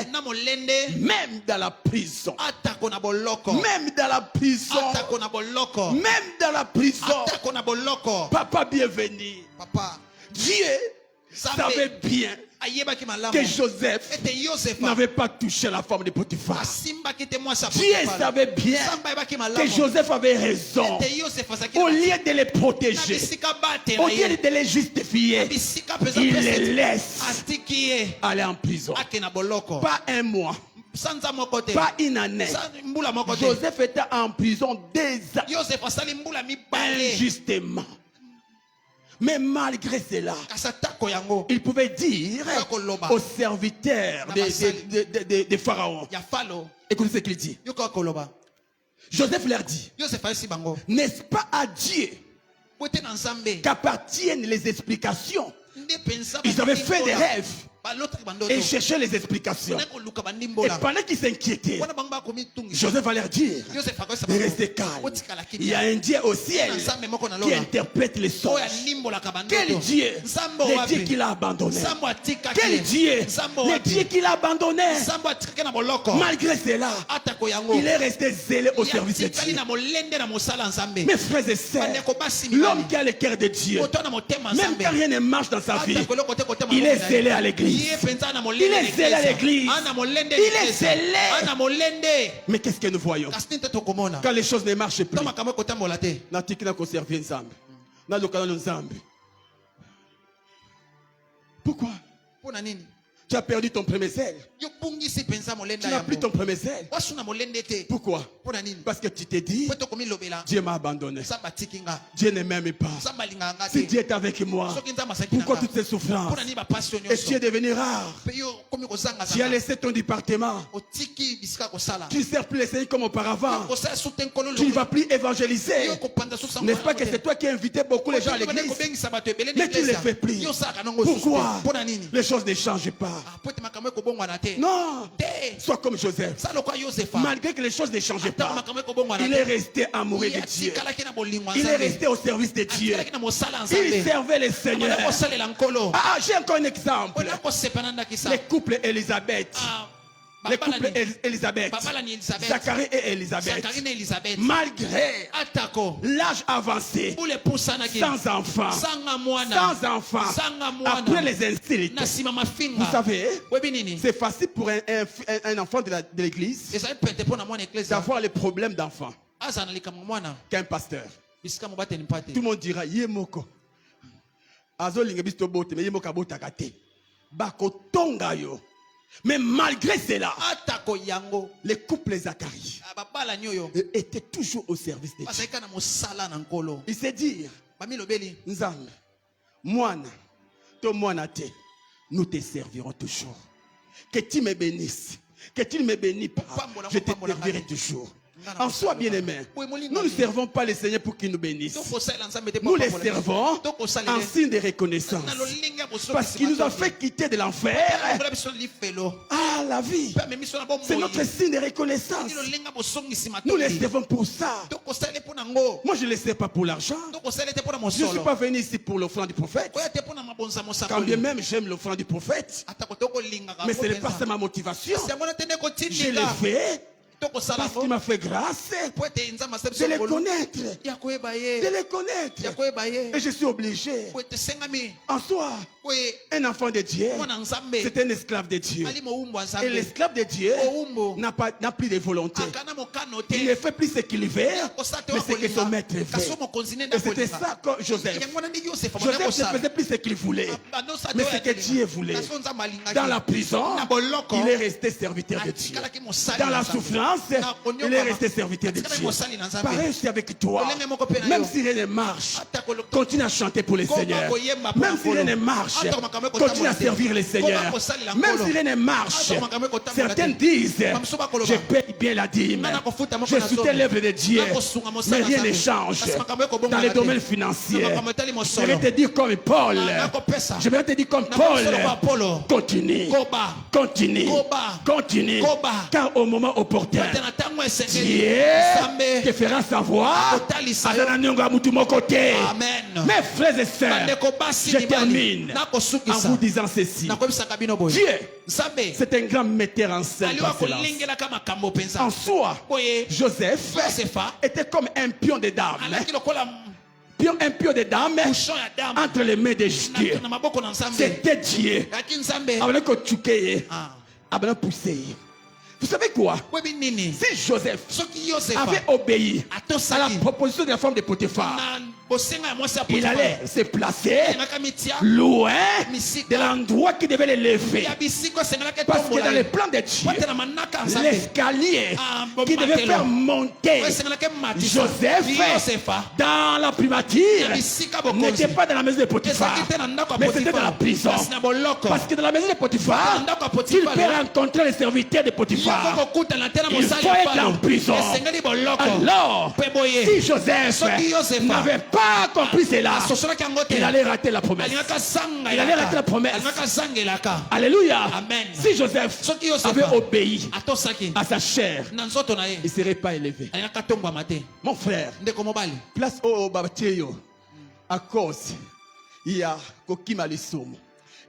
même dans la prison. Même dans la prison. Même dans la prison. Papa, bienvenue. Dieu savait bien que Joseph n'avait pas touché la femme de Potiphar. Dieu savait bien que Joseph avait raison. Au lieu de les protéger, au lieu de les justifier, il les laisse aller en prison. Pas un mois, pas une année. Joseph était en prison 2 ans injustement. Mais malgré cela, il pouvait dire aux serviteurs de Pharaon. Écoutez ce qu'il dit. Joseph leur dit, n'est-ce pas à Dieu qu'appartiennent les explications? Ils avaient fait des rêves et cherchaient les explications. Et pendant qu'ils s'inquiétaient, Joseph va leur dire, restez calme. Il y a un Dieu au ciel qui interprète les songes. Quel Dieu? Le Dieu qui l'a abandonné. Quel Dieu? Le Dieu qui l'a abandonné. Malgré cela, il est resté zélé au service de Dieu. Mes frères et sœurs, l'homme qui a le cœur de Dieu, même quand rien ne marche dans sa vie, il est zélé à l'église. Il est zélé à l'église. Il est zélé. Mais qu'est-ce que nous voyons? Quand les choses ne marchent plus, pourquoi? Tu as perdu ton premier zèle. Tu n'as plus ton premier zèle. Pourquoi? Parce que tu t'es dit, Dieu m'a abandonné. Dieu ne m'aime pas. Si Dieu est avec moi, pourquoi toutes ces souffrances? Et tu es devenu rare. Tu as laissé ton département. Tu ne sers plus les Seigneurs comme auparavant. Tu ne vas plus évangéliser. N'est-ce pas que c'est toi qui as invité beaucoup les gens à l'église? Mais tu ne les fais plus. Pourquoi? Les choses ne changent pas. Non, sois comme Joseph. Malgré que les choses ne changeaient pas, il est resté amoureux de Dieu. Il est resté au service de Dieu. Il servait les seigneurs. Ah, j'ai encore un exemple. Les couples Élisabeth. Les couples Élisabeth, Zacharie et Élisabeth, malgré l'âge avancé, sans enfant, après les insultes, vous savez, c'est facile pour un enfant de l'église d'avoir les problèmes d'enfant qu'un pasteur. Tout le monde dira, Yemoko. Mais malgré cela, les couples Zacharie étaient toujours au service de Dieu. Il s'est dit, Nzambe, Moana, to Moana te, nous te servirons toujours. Que tu me bénisses, que tu ne me bénis pas, je te servirai toujours. En soi, bien-aimé, nous ne servons pas les Seigneurs pour qu'ils nous bénissent. Nous les servons en signe de reconnaissance. Parce qu'il nous a fait quitter de l'enfer à la vie. C'est notre signe de reconnaissance. Nous les servons pour ça. Moi, je ne les sers pas pour l'argent. Je ne suis pas venu ici pour l'offrande du prophète. Quand bien même j'aime l'offrande du prophète, mais ce n'est pas ça ma motivation. Je l'ai fait parce qu'il m'a fait grâce de les connaître. De les connaître. Et je suis obligé. En soi, un enfant de Dieu, c'est un esclave de Dieu. Et l'esclave de Dieu n'a plus de volonté. Il ne fait plus ce qu'il veut, mais ce que son maître fait. Et c'était ça que Joseph. Joseph ne faisait plus ce qu'il voulait, mais ce que Dieu voulait. Dans la prison, il est resté serviteur de Dieu. Dans la souffrance, obéissance, il est resté serviteur de Dieu. Pareil aussi avec toi. Même si rien ne marche, continue à chanter pour les seigneurs. Même si rien ne marche, continue à servir les seigneurs. Même si rien ne marche, certains disent, je paye bien la dîme, je soutiens l'œuvre de Dieu, mais rien ne change dans les domaines financiers. Je vais te dire comme Paul, continue, continue, continue, car au moment opportun, Dieu te fera savoir. Amen. Mes frères et sœurs, je termine en vous disant ceci. Dieu, c'est un grand metteur en scène par excellence. En soi, Joseph était comme un pion de dame. Un pion de dame entre les mains de Dieu. C'était Dieu. Vous savez quoi? Si Joseph avait obéi à la proposition de la femme de Potiphar, il allait se placer loin de l'endroit qui devait l'élever. Parce que dans le plan de Dieu, l'escalier qui devait faire monter Joseph dans la primature n'était pas dans la maison de Potiphar, mais c'était dans la prison. Parce que dans la maison de Potiphar, s'il peut rencontrer les serviteurs de Potiphar, il faut être en prison. Alors, si Joseph n'avait pas compris cela, il allait rater la promesse. Il allait rater la promesse. Alléluia. Amen. Si Joseph avait obéi à sa chair, il ne serait pas élevé. Mon frère, place au Babatio à cause il y a Kokima Lissoum.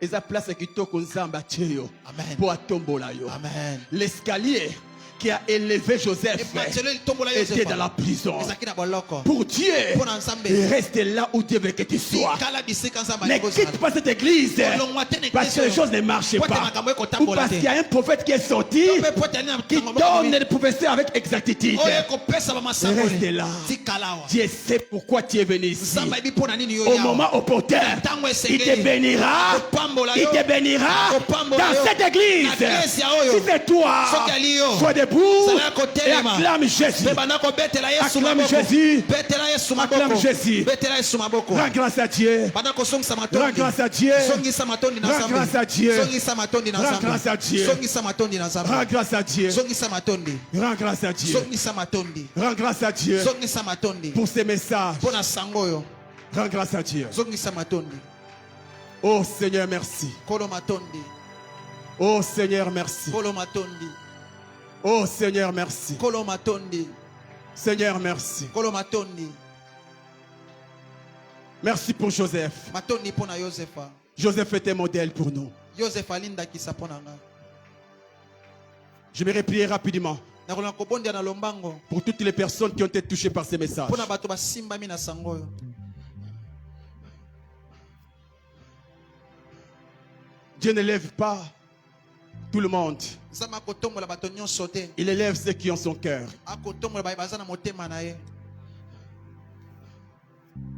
Et sa place qui toque aux Zambatio pour atombola yo. L'escalier qui a élevé Joseph était dans la prison. Pour Dieu, reste là où Dieu veut que tu sois. Ne quitte pas cette église parce que les choses ne marchent pas. Ou parce qu'il y a un prophète qui est sorti qui donne les prophéties avec exactitude. Reste là. Dieu sait pourquoi tu es venu ici. Au moment opportun, il te bénira. Il te bénira dans cette église. Si c'est toi, sois debout. Et acclame Jésus. Acclame Jésus. Acclame Jésus. Rends grâce à Dieu. Rends grâce à Dieu. Rends grâce à Dieu. Rends grâce à Dieu. Rends grâce à Dieu. Rends grâce à Dieu. Rends grâce à Dieu pour ces messages. Rends grâce à Dieu. Oh Seigneur, merci. Oh Seigneur, merci. Oh Seigneur, merci. Seigneur, merci. Merci pour Joseph. Joseph était modèle pour nous. Je vais prier rapidement pour toutes les personnes qui ont été touchées par ces messages. Dieu n'élève pas tout le monde. Il élève ceux qui ont son cœur.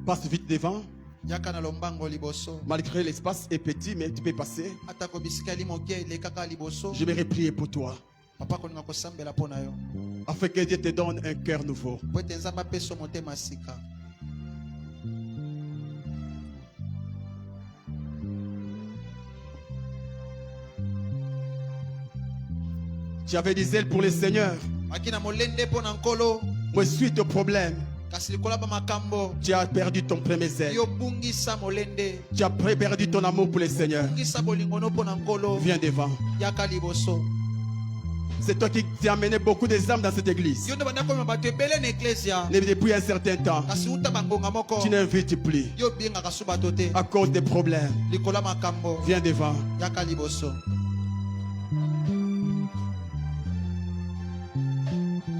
Passe vite devant. Malgré l'espace est petit, mais tu peux passer. Je vais prier pour toi, afin que Dieu te donne un cœur nouveau. Tu avais des ailes pour le Seigneur, mais suite au problème, tu as perdu ton premier zèle. Tu as perdu ton amour pour le Seigneur. Viens devant. C'est toi qui t'as amené beaucoup d'âmes dans cette église. Depuis un certain temps, tu n'invites plus à cause des problèmes. Viens devant.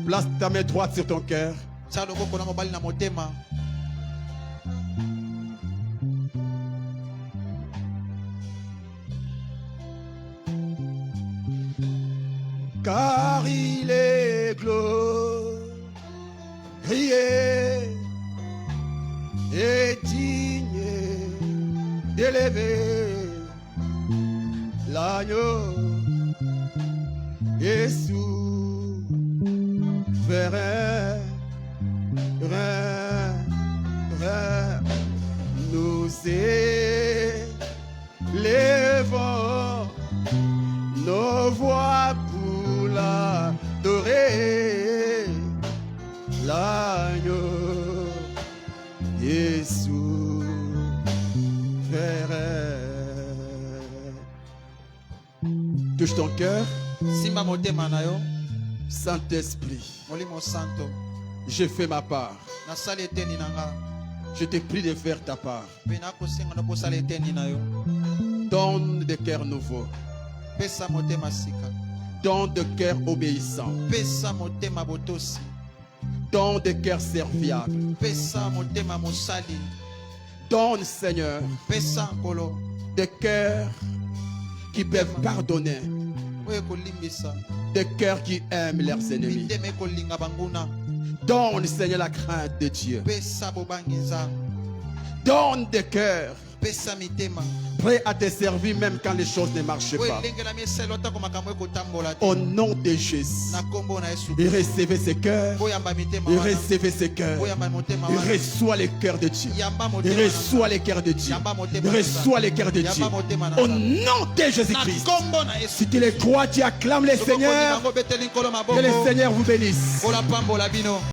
Place ta main droite sur ton cœur. Car il est glorieux et digne d'élever l'agneau Jésus. frères, nous élevons nos voix pour l'adorer, l'agneau Jésus, frère. Touche ton cœur. Saint-Esprit, je fais ma part. Je te prie de faire ta part. Donne des cœurs nouveaux. Donne des cœurs obéissants. Donne des cœurs serviables. Donne, Seigneur, des cœurs qui peuvent pardonner. Des cœurs qui aiment leurs ennemis. Donne, Seigneur, la crainte de Dieu. Donne des cœurs prêts à te servir même quand les choses ne marchent pas. Au nom de Jésus, recevez ces cœurs. Recevez ces cœurs. Reçois les cœurs de Dieu. Reçois les cœurs de Dieu. Reçois les cœurs de Dieu. Au nom de Jésus-Christ. Si tu les crois, tu acclames les Seigneurs. Que le Seigneur vous bénisse.